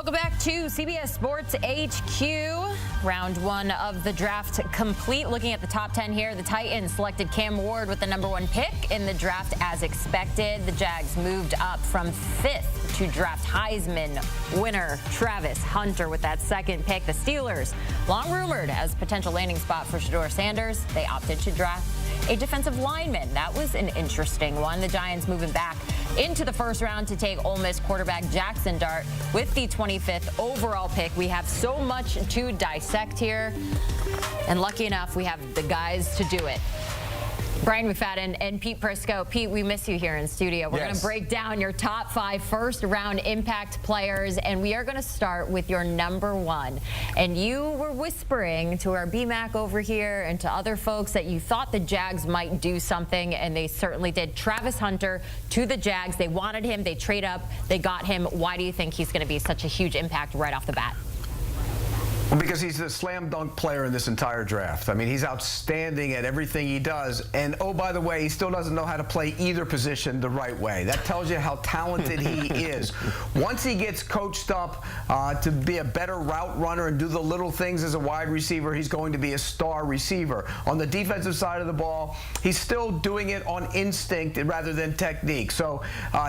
Welcome back to CBS Sports HQ. Round one of the draft complete. Looking at the top 10 here, the Titans selected Cam Ward with the #1 pick in the draft as expected. The Jags moved up from 5th to draft Heisman winner Travis Hunter with that 2nd pick. The Steelers, long rumored as potential landing spot for Shedeur Sanders, they opted to draft a defensive lineman. That was an interesting one. The Giants moving back into the 1st round to take Ole Miss quarterback Jackson Dart with the 25th overall pick. We have so much to dissect here, and lucky enough we have the guys to do it. Bryant McFadden and Pete Prisco. Pete, we miss you here in studio. We're going to break down your top 5 first-round impact players, and we are going to start with your #1. And you were whispering to our BMAC over here and to other folks that you thought the Jags might do something, and they certainly did. Travis Hunter to the Jags. They wanted him. They trade up. They got him. Why do you think he's going to be such a huge impact right off the bat? Well, because he's a slam dunk player in this entire draft. I mean, he's outstanding at everything he does. And, oh, by the way, he still doesn't know how to play either position the right way. That tells you how talented he is. Once he gets coached up to be a better route runner and do the little things as a wide receiver, he's going to be a star receiver. On the defensive side of the ball, he's still doing it on instinct rather than technique. So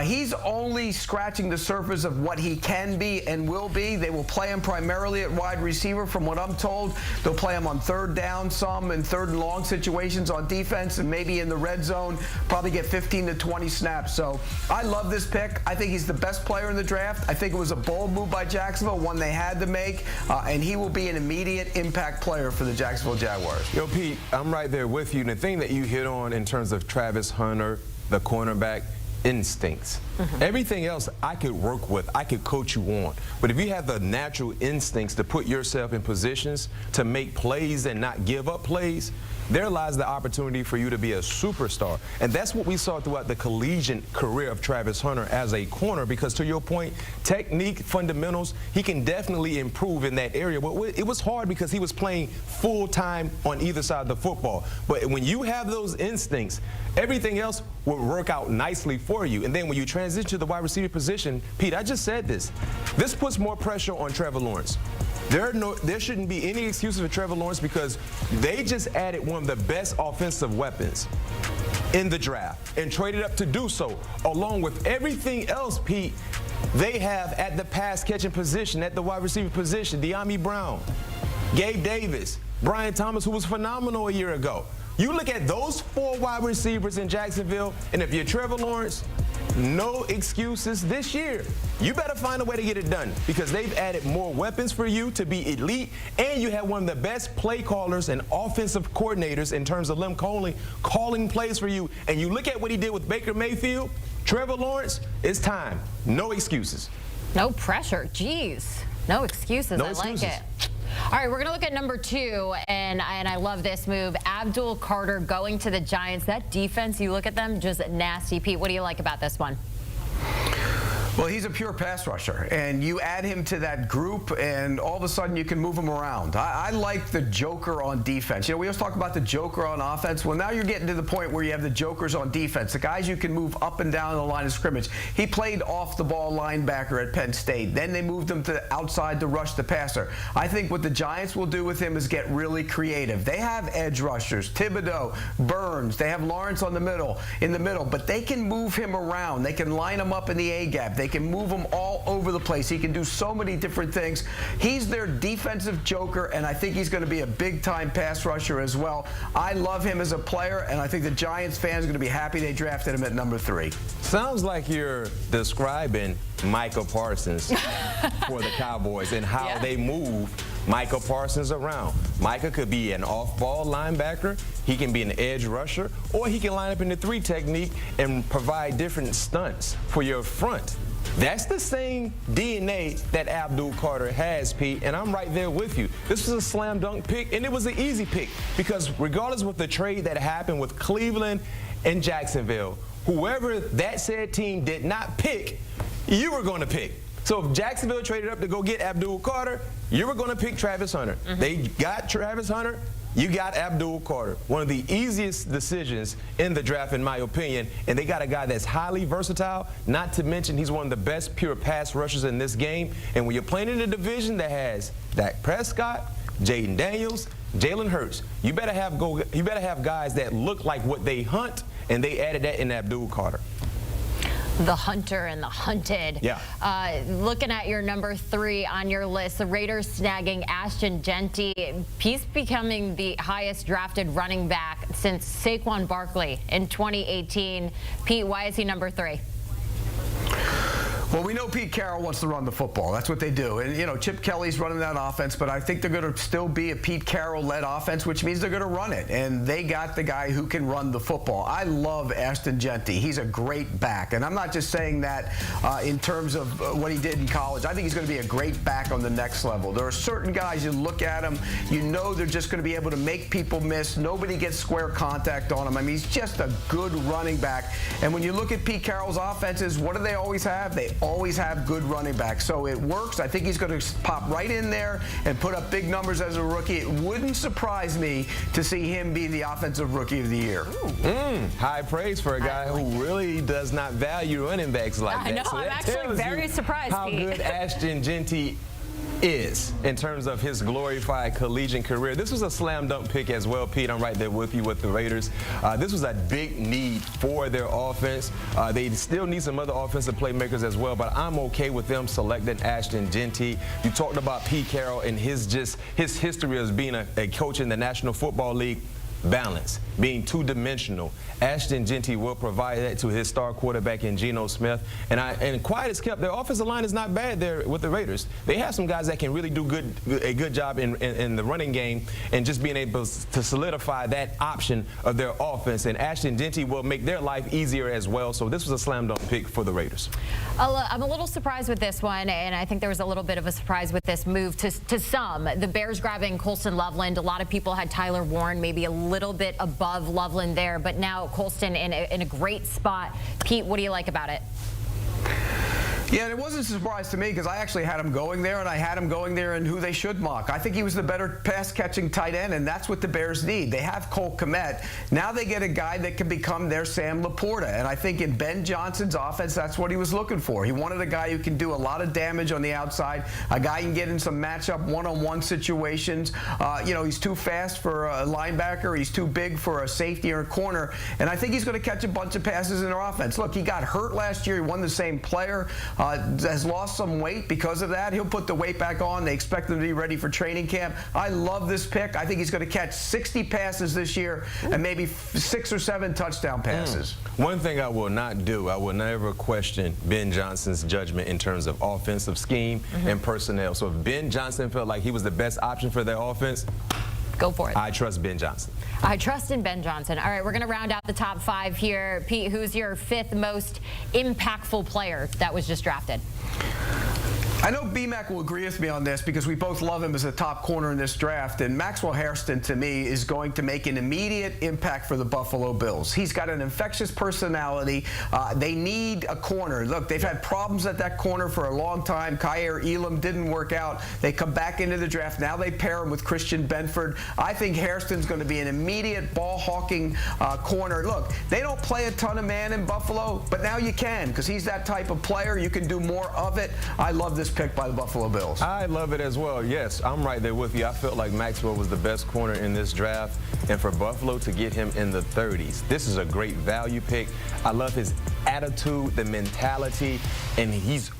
he's only scratching the surface of what he can be and will be. They will play him primarily at wide receiver. From what I'm told, they'll play him on 3rd down, some in 3rd and long situations on defense, and maybe in the red zone, probably get 15 to 20 snaps. So I love this pick. I think he's the best player in the draft. I think it was a bold move by Jacksonville, one they had to make, and he will be an immediate impact player for the Jacksonville Jaguars. Yo, Pete, I'm right there with you. And the thing that you hit on in terms of Travis Hunter, the cornerback, instincts. Everything else I could work with, I could coach you on. But if you have the natural instincts to put yourself in positions to make plays and not give up plays, there lies the opportunity for you to be a superstar. And that's what we saw throughout the collegiate career of Travis Hunter as a corner, because to your point, technique, fundamentals, he can definitely improve in that area. But it was hard because he was playing full-time on either side of the football. But when you have those instincts, everything else will work out nicely for you. And then when you transition to the wide receiver position, Pete, I just said this. This puts more pressure on Trevor Lawrence. There shouldn't be any excuses for Trevor Lawrence because they just added one of the best offensive weapons in the draft and traded up to do so. Along with everything else, Pete, they have at the pass-catching position, at the wide receiver position, De'Ami Brown, Gabe Davis, Brian Thomas, who was phenomenal a year ago. You look at those 4 wide receivers in Jacksonville, and if you're Trevor Lawrence, no excuses this year. You better find a way to get it done because they've added more weapons for you to be elite, and you have one of the best play callers and offensive coordinators in terms of them calling plays for you. And you look at what he did with Baker Mayfield, Trevor Lawrence, it's time. No excuses. No pressure. Jeez. No excuses. No I excuses. like it. All right, we're going to look at #2, and I love this move. Abdul Carter going to the Giants. That defense, you look at them, just nasty. Pete, what do you like about this one? Well, he's a pure pass rusher, and you add him to that group, and all of a sudden you can move him around. I like the joker on defense. You know, we always talk about the joker on offense. Well, now you're getting to the point where you have the jokers on defense, the guys you can move up and down the line of scrimmage. He played off-the-ball linebacker at Penn State. Then they moved him to outside to rush the passer. I think what the Giants will do with him is get really creative. They have edge rushers, Thibodeau, Burns. They have Lawrence in the middle, but they can move him around. They can line him up in the A-gap. They can move him all over the place. He can do so many different things. He's their defensive joker, and I think he's going to be a big-time pass rusher as well. I love him as a player, and I think the Giants fans are going to be happy they drafted him at #3. Sounds like you're describing Micah Parsons for the Cowboys and how they move Micah Parsons around. Micah could be an off-ball linebacker, he can be an edge rusher, or he can line up in the 3 technique and provide different stunts for your front. That's the same DNA that Abdul Carter has, Pete, and I'm right there with you. This was a slam dunk pick, and it was an easy pick because regardless of the trade that happened with Cleveland and Jacksonville, whoever that said team did not pick, you were going to pick. So if Jacksonville traded up to go get Abdul Carter, you were going to pick Travis Hunter. They got Travis Hunter. You got Abdul Carter, one of the easiest decisions in the draft, in my opinion, and they got a guy that's highly versatile, not to mention he's one of the best pure pass rushers in this game. And when you're playing in a division that has Dak Prescott, Jaden Daniels, Jalen Hurts, you better have guys that look like what they hunt, and they added that in Abdul Carter. The hunter and the hunted. Yeah. Looking at your number 3 on your list, the Raiders snagging Ashton Jeanty. He's becoming the highest drafted running back since Saquon Barkley in 2018. Pete, why is he number 3? Well, we know Pete Carroll wants to run the football. That's what they do. And, you know, Chip Kelly's running that offense, but I think they're going to still be a Pete Carroll-led offense, which means they're going to run it. And they got the guy who can run the football. I love Ashton Jeanty. He's a great back. And I'm not just saying that in terms of what he did in college. I think he's going to be a great back on the next level. There are certain guys, you look at them, you know they're just going to be able to make people miss. Nobody gets square contact on him. I mean, he's just a good running back. And when you look at Pete Carroll's offenses, what do they always have? They always have good running backs. So it works. I think he's going to pop right in there and put up big numbers as a rookie. It wouldn't surprise me to see him be the offensive rookie of the year. High praise for a guy who really does not value running backs like that. I know. So I'm that actually tells very you surprised, how Pete. good Ashton Jeanty is in terms of his glorified collegiate career. This was a slam dunk pick as well, Pete. I'm right there with you with the Raiders. This was a big need for their offense. They still need some other offensive playmakers as well, but I'm okay with them selecting Ashton Jeanty. You talked about Pete Carroll and his history as being a coach in the National Football League. Balance, being two-dimensional. Ashton Jeanty will provide that to his star quarterback in Geno Smith. And quiet as kept, their offensive line is not bad there with the Raiders. They have some guys that can really do a good job in the running game and just being able to solidify that option of their offense. And Ashton Jeanty will make their life easier as well. So this was a slam dunk pick for the Raiders. I'm a little surprised with this one, and I think there was a little bit of a surprise with this move to some. The Bears grabbing Colston Loveland. A lot of people had Tyler Warren maybe a little bit above Loveland there, but now Colston in a great spot. Pete, what do you like about it? Yeah, and it wasn't a surprise to me because I actually had him going there, and I had him going there in who they should mock. I think he was the better pass-catching tight end, and that's what the Bears need. They have Cole Kmet. Now they get a guy that can become their Sam Laporta, and I think in Ben Johnson's offense, that's what he was looking for. He wanted a guy who can do a lot of damage on the outside, a guy who can get in some matchup one-on-one situations. You know, he's too fast for a linebacker. He's too big for a safety or a corner, and I think he's going to catch a bunch of passes in their offense. Look, he got hurt last year. He won the same player. Has lost some weight because of that. He'll put the weight back on. They expect him to be ready for training camp. I love this pick. I think he's going to catch 60 passes this year and maybe 6 or 7 touchdown passes. One thing I will not do, I will never question Ben Johnson's judgment in terms of offensive scheme and personnel. So if Ben Johnson felt like he was the best option for their offense, go for it. I trust Ben Johnson. I trust in Ben Johnson. All right, we're going to round out the top 5 here. Pete, who's your 5th most impactful player that was just drafted? I know BMAC will agree with me on this because we both love him as a top corner in this draft, and Maxwell Hairston, to me, is going to make an immediate impact for the Buffalo Bills. He's got an infectious personality. They need a corner. Look, they've had problems at that corner for a long time. Kyer Elam didn't work out. They come back into the draft. Now they pair him with Christian Benford. I think Hairston's going to be an immediate ball-hawking corner. Look, they don't play a ton of man in Buffalo, but now you can because he's that type of player. You can do more of it. I love this pick by the Buffalo Bills. I love it as well. Yes, I'm right there with you. I felt like Maxwell was the best corner in this draft, and for Buffalo to get him in the 30s, this is a great value pick. I love his attitude, the mentality, and he's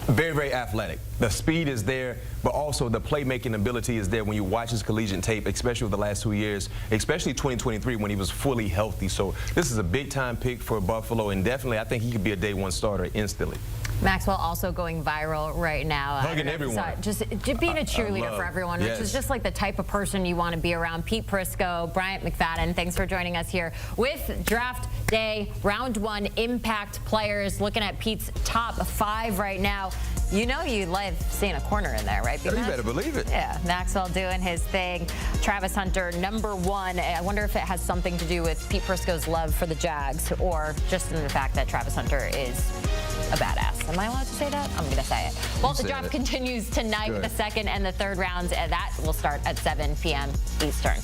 very, very athletic. The speed is there, but also the playmaking ability is there when you watch his collegiate tape, especially over the last 2 years, especially 2023 when he was fully healthy. So this is a big-time pick for Buffalo, and definitely I think he could be a day-1 starter instantly. Maxwell also going viral right now. Hugging everyone. Just being a cheerleader for everyone, which is just like the type of person you want to be around. Pete Prisco, Bryant McFadden, thanks for joining us here with Draft Day Round 1 Impact Players. Looking at Pete's top 5 right now. You know you love seeing a corner in there, right? You better believe it. Yeah, Maxwell doing his thing. Travis Hunter, number 1. I wonder if it has something to do with Pete Prisco's love for the Jags or just in the fact that Travis Hunter is a badass. Am I allowed to say that? I'm going to say it. Well, the draft continues tonight with the 2nd and the 3rd rounds. That will start at 7 p.m. Eastern.